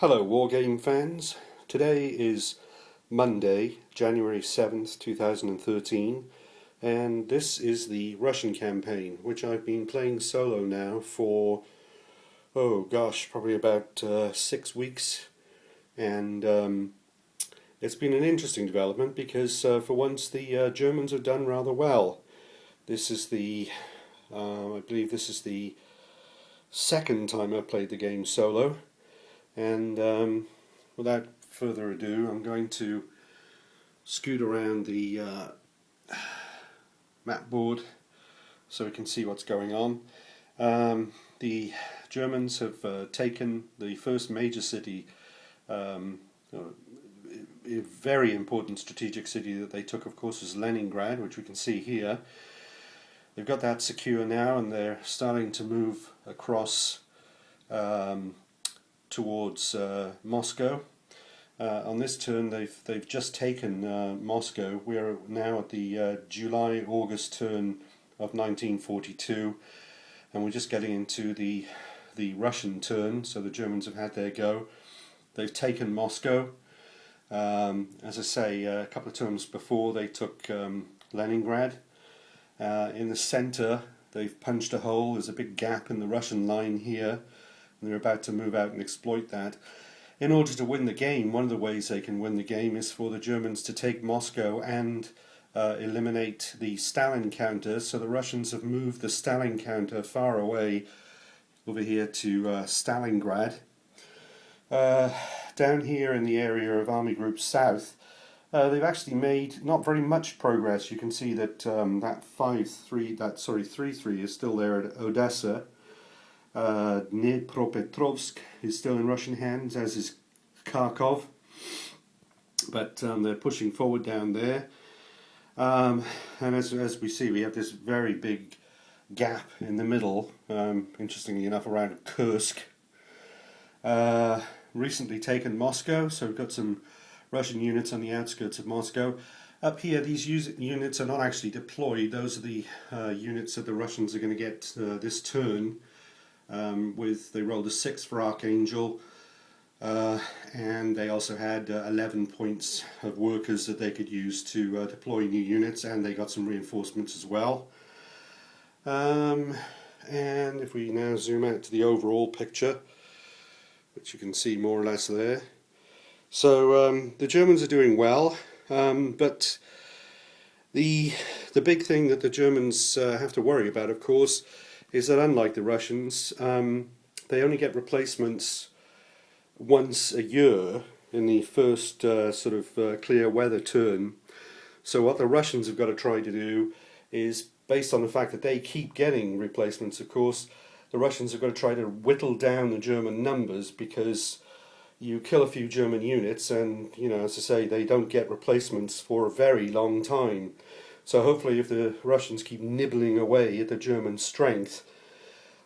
Hello Wargame fans. Today is Monday, January 7th, 2013, and this is the Russian campaign, which I've been playing solo now for, oh gosh, probably about 6 weeks, and it's been an interesting development because for once the Germans have done rather well. This is I believe this is the second time I've played the game solo. And without further ado, I'm going to scoot around the map board so we can see what's going on. The Germans have taken the first major city, a very important strategic city that they took, of course, was Leningrad, which we can see here. They've got that secure now, and they're starting to move across towards Moscow. On this turn, they've just taken Moscow. We are now at the July-August turn of 1942, and we're just getting into the Russian turn. So the Germans have had their go. They've taken Moscow. As I say, a couple of turns before they took Leningrad. In the centre, they've punched a hole. There's a big gap in the Russian line here. They're about to move out and exploit that. In order to win the game, one of the ways they can win the game is for the Germans to take Moscow and eliminate the Stalin counter. So the Russians have moved the Stalin counter far away over here to Stalingrad. Down here in the area of Army Group South, they've actually made not very much progress. You can see that that 3-3 is still there at Odessa. Dnipropetrovsk is still in Russian hands, as is Kharkov, but they're pushing forward down there, and as we see, we have this very big gap in the middle, interestingly enough around Kursk. Recently taken Moscow, so we've got some Russian units on the outskirts of Moscow. Up here, these units are not actually deployed. Those are the units that the Russians are going to get this turn. They rolled a 6 for Archangel, and they also had 11 points of workers that they could use to deploy new units, and they got some reinforcements as well. And if we now zoom out to the overall picture, which you can see more or less there. So the Germans are doing well, but the big thing that the Germans have to worry about, of course, is that unlike the Russians, they only get replacements once a year in the first clear weather turn. So what the Russians have got to try to do is, based on the fact that they keep getting replacements, of course, the Russians have got to try to whittle down the German numbers, because you kill a few German units and, as I say, they don't get replacements for a very long time. So hopefully, if the Russians keep nibbling away at the German strength,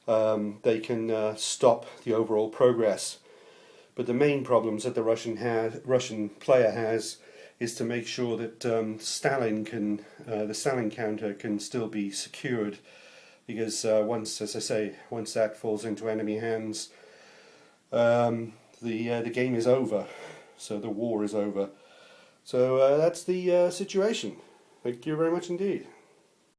they can stop the overall progress. But the main problems that the Russian player has is to make sure that the Stalin counter can still be secured, because once that falls into enemy hands, the game is over. So the war is over. So that's the situation. Thank you very much indeed.